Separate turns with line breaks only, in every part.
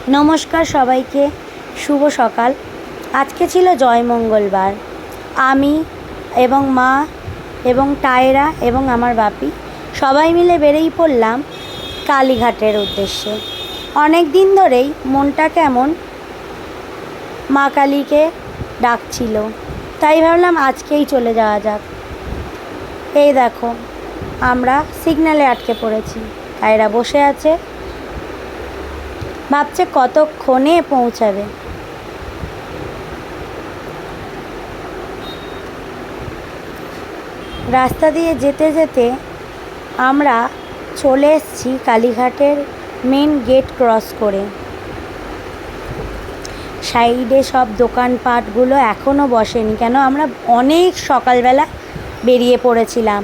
নমস্কার সবাইকে, শুভ সকাল। আজকে ছিল জয় মঙ্গলবার। আমি এবং মা এবং টায়রা এবং আমার বাপি সবাই মিলে বেরিয়ে পড়লাম কালীঘাটের উদ্দেশ্যে। অনেক দিন ধরেই মনটা কেমন মা কালীকে ডাকছিল, তাই ভাবলাম আজকেই চলে যাওয়া যাক। এই দেখো, আমরা সিগন্যালে আটকে পড়েছি। টায়রা বসে আছে, ভাবছে কতক্ষণে পৌঁছাবে। রাস্তা দিয়ে যেতে যেতে আমরা চলে এসেছি কালীঘাটের মেন গেট ক্রস করে। সাইডে সব দোকানপাটগুলো এখনও বসেনি, কেন আমরা অনেক সকালবেলা বেরিয়ে পড়েছিলাম।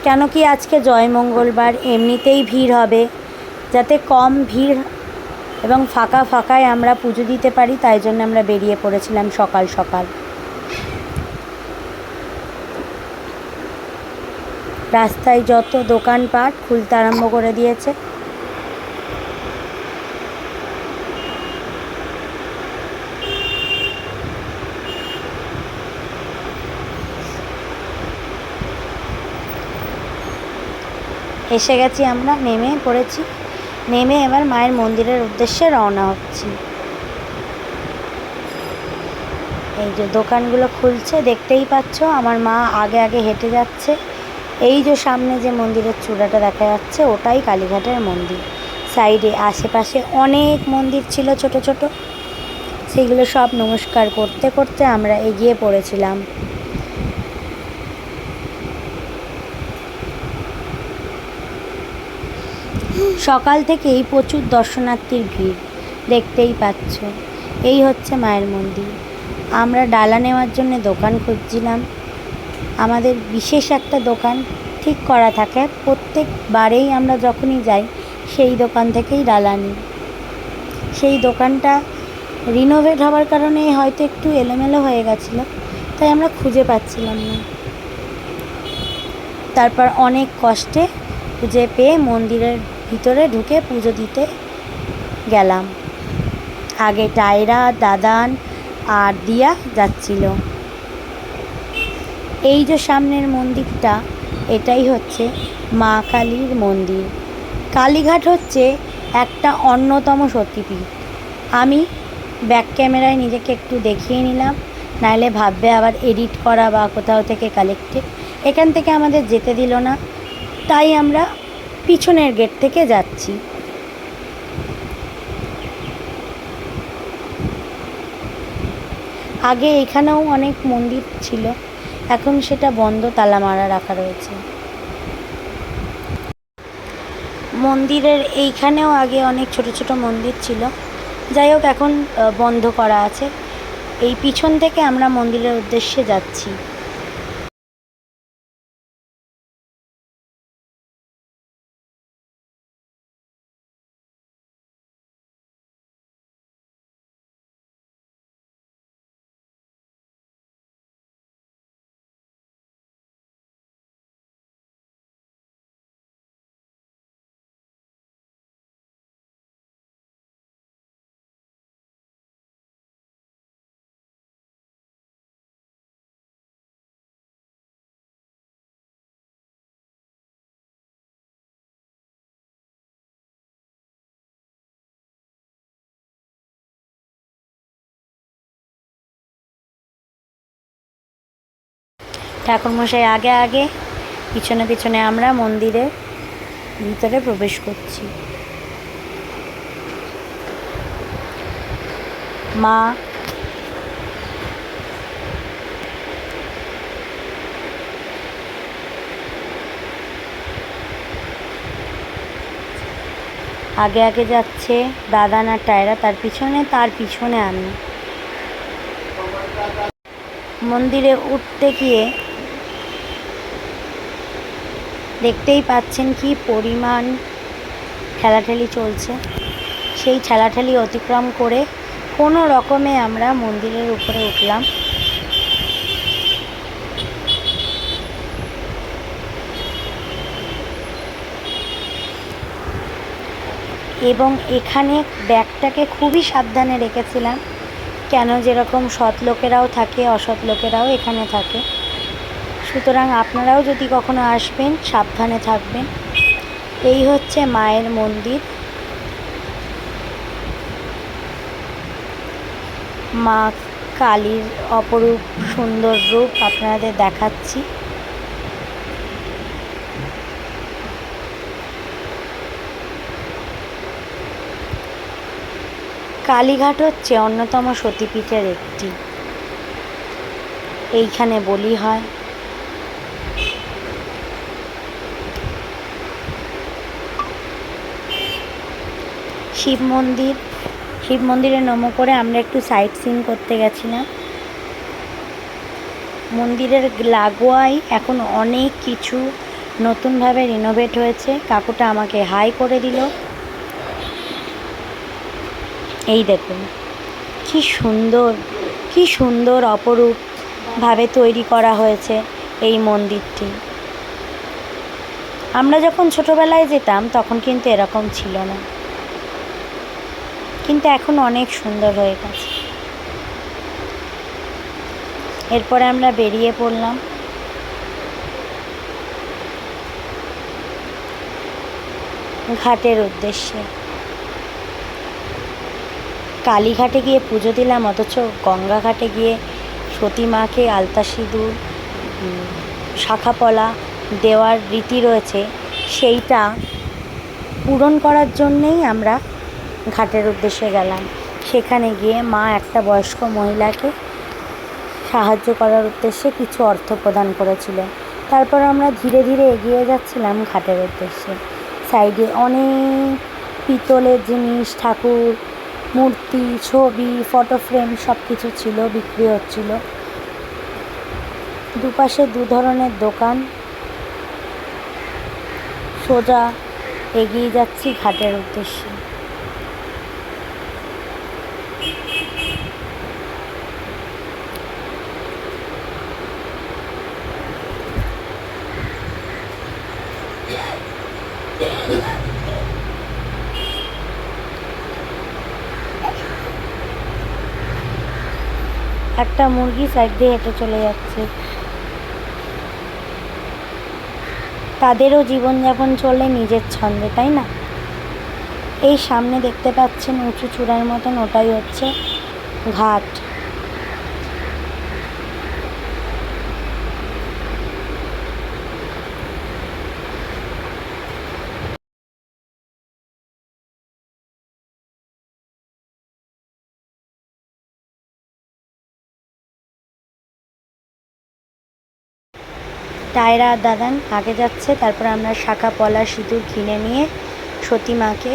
কেন কি আজকে জয় মঙ্গলবার, এমনিতেই ভিড় হবে, যাতে কম ভিড় এবং ফাঁকা ফাঁকায় আমরা পুজো দিতে পারি, তাই জন্য আমরা বেরিয়ে পড়েছিলাম সকাল সকাল। রাস্তায় যত দোকানপাট খুলতে আরম্ভ করে দিয়েছে। এসে গেছি, আমরা নেমে পড়েছি। নেমে এবার মায়ের মন্দিরের উদ্দেশ্যে রওনা হচ্ছি। এই যে দোকানগুলো খুলছে দেখতেই পাচ্ছ, আমার মা আগে আগে হেঁটে যাচ্ছে। এই যে সামনে যে মন্দিরের চূড়াটা দেখা যাচ্ছে, ওটাই কালীঘাটের মন্দির। সাইডে আশেপাশে অনেক মন্দির ছিল ছোট ছোট, সেইগুলো সব নমস্কার করতে করতে আমরা এগিয়ে পড়েছিলাম। সকাল থেকেই প্রচুর দর্শনার্থীর ভিড়, দেখতেই পাচ্ছ। এই হচ্ছে মায়ের মন্দির। আমরা ডালা নেওয়ার জন্য দোকান খুঁজছিলাম। আমাদের বিশেষ একটা দোকান ঠিক করা থাকে, প্রত্যেকবারেই আমরা যখনই যাই সেই দোকান থেকেই ডালা নিই। সেই দোকানটা রিনোভেট হওয়ার কারণে হয়তো একটু এলোমেলো হয়ে গেছিলো, তাই আমরা খুঁজে পাচ্ছিলাম না। তারপর অনেক কষ্টে খুঁজে পেয়ে মন্দিরের ভিতরে ঢুকে পুজো দিতে গেলাম। আগে টায়রা, দাদান আর দিয়া যাচ্ছিল। এই যে সামনের মন্দিরটা, এটাই হচ্ছে মা কালীর মন্দির। কালীঘাট হচ্ছে একটা অন্যতম সতীপীঠ। আমি ব্যাক ক্যামেরায় নিজেকে একটু দেখিয়ে নিলাম, নাহলে ভাববে আবার এডিট করা বা কোথাও থেকে কালেক্টেড। এখান থেকে আমাদের যেতে দিল না, তাই আমরা পিছনের গেট থেকে যাচ্ছি। আগে এখানেও অনেক মন্দির ছিল, এখন সেটা বন্ধ, তালা মারা রাখা রয়েছে। মন্দিরের এইখানেও আগে অনেক ছোট ছোট মন্দির ছিল, যাই হোক এখন বন্ধ করা আছে। এই পিছন থেকে আমরা মন্দিরের উদ্দেশ্যে যাচ্ছি। ঠাকুরমশাই আগে আগে, পিছনে পিছনে আমরা মন্দিরের ভিতরে প্রবেশ করছি। মা আগে আগে যাচ্ছে, দাদান আর টায়রা তার পিছনে আমি। মন্দিরে উঠতে গিয়ে দেখতেই পাচ্ছেন কি পরিমাণ ঠেলাঠেলি চলছে। সেই ঠেলাঠেলি অতিক্রম করে কোনো রকমে আমরা মন্দিরের উপরে উঠলাম। এবং এখানে ব্যাগটাকে খুবই সাবধানে রেখেছিলাম, কেন যেরকম সৎ লোকেরাও থাকে অসৎ লোকেরাও এখানে থাকে, সুতরাং আপনারাও যদি কখনো আসবেন সাবধানে থাকবেন। এই হচ্ছে মায়ের মন্দির। মা কালীর অপরূপ সুন্দর রূপ আপনাদের দেখাচ্ছি। কালীঘাট হচ্ছে অন্যতম সতীপীঠের একটি। এইখানে বলি হয়। শিব মন্দিরে নমো করে আমরা একটু সাইট সিইং করতে গেছিলাম। মন্দিরের লাগোয়াই এখন অনেক কিছু নতুনভাবে রিনোভেট হয়েছে। কাকুটা আমাকে হাই করে দিল। এই দেখুন কি সুন্দর অপরূপভাবে তৈরি করা হয়েছে এই মন্দিরটি। আমরা যখন ছোটোবেলায় যেতাম তখন কিন্তু এরকম ছিল না, কিন্তু এখন অনেক সুন্দর হয়ে গেছে। এরপরে আমরা বেরিয়ে পড়লাম। ঘাটের উদ্দেশ্যে। কালীঘাটে গিয়ে পুজো দিলাম, অথচ গঙ্গা ঘাটে গিয়ে সতী মাকে আলতা সিঁদুর শাখাপলা দেওয়ার রীতি রয়েছে, সেইটা পূরণ করার জন্যেই আমরা ঘাটের উদ্দেশ্যে গেলাম। সেখানে গিয়ে মা একটা বয়স্ক মহিলাকে সাহায্য করার উদ্দেশ্যে কিছু অর্থ প্রদান করেছিলেন। তারপর আমরা ধীরে ধীরে এগিয়ে যাচ্ছিলাম ঘাটের উদ্দেশ্যে। সাইডে অনেক পিতলের জিনিস, ঠাকুর মূর্তি, ছবি, ফটো ফ্রেম সব কিছু ছিল, বিক্রি হচ্ছিল। দুপাশে দু ধরনের দোকান। সোজা এগিয়ে যাচ্ছি ঘাটের উদ্দেশ্যে। একটা মুরগি সাইড দিয়ে হেঁটে চলে যাচ্ছে। তাদেরও জীবনযাপন চলে নিজের ছন্দে, তাই না? এই সামনে দেখতে পাচ্ছেন উঁচু চূড়ার মতন, ওটাই হচ্ছে ঘাট। টায়রা আর দাদান আগে যাচ্ছে, তারপর আমরা শাখা পলা সিঁদুর কিনে নিয়ে সতী মাকে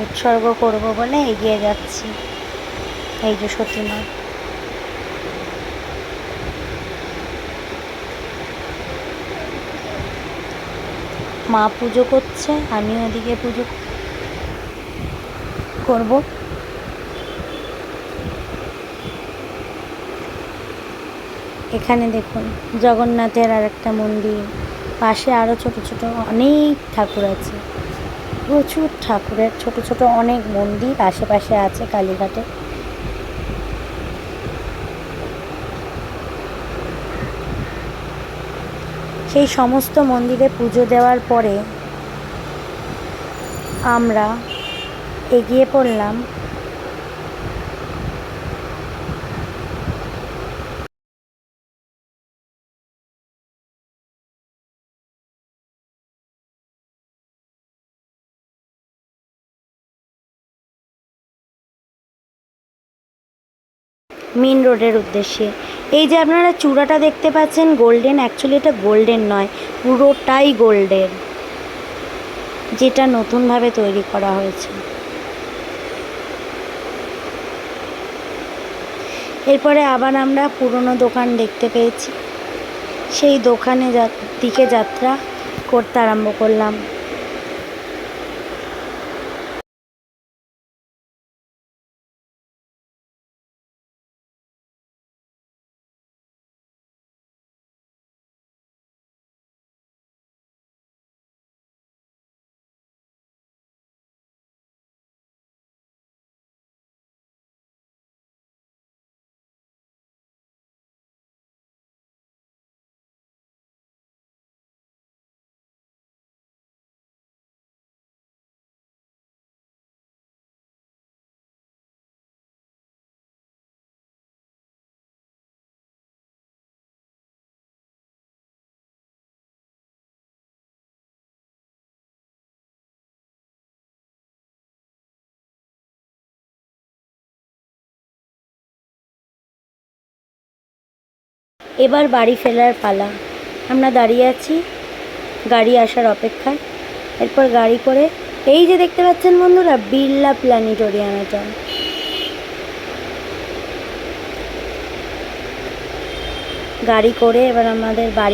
উৎসর্গ করব বলে এগিয়ে যাচ্ছি। এই যে সতী মা। মা পুজো করছে, আমি ওদিকে পুজো করব। এখানে দেখুন জগন্নাথের আর একটা মন্দির, পাশে আরও ছোট ছোট অনেক ঠাকুর আছে, প্রচুর ঠাকুরের ছোট ছোট অনেক মন্দির আশেপাশে আছে কালীঘাটে। সেই সমস্ত মন্দিরে পুজো দেওয়ার পরে আমরা এগিয়ে পড়লাম মেন রোডের উদ্দেশ্যে। এই যে আপনারা চূড়াটা দেখতে পাচ্ছেন গোল্ডেন, অ্যাকচুয়ালি এটা গোল্ডেন নয়, পুরোটাই গোল্ডেন, যেটা নতুনভাবে তৈরি করা হয়েছে। এরপরে আবার আমরা পুরনো দোকান দেখতে পেয়েছি, সেই দোকানে দিকে যাত্রা করতে আরম্ভ করলাম। এবার বাড়ি ফেরার পালা। আমরা দাঁড়িয়ে আছি গাড়ি আসার অপেক্ষায়। এরপর গাড়ি করে এই যে দেখতে পাচ্ছেন বন্ধুরা, বিড়লা প্ল্যানেটোরিয়াম। এটা গাড়ি করে এবার আমাদের বাড়ি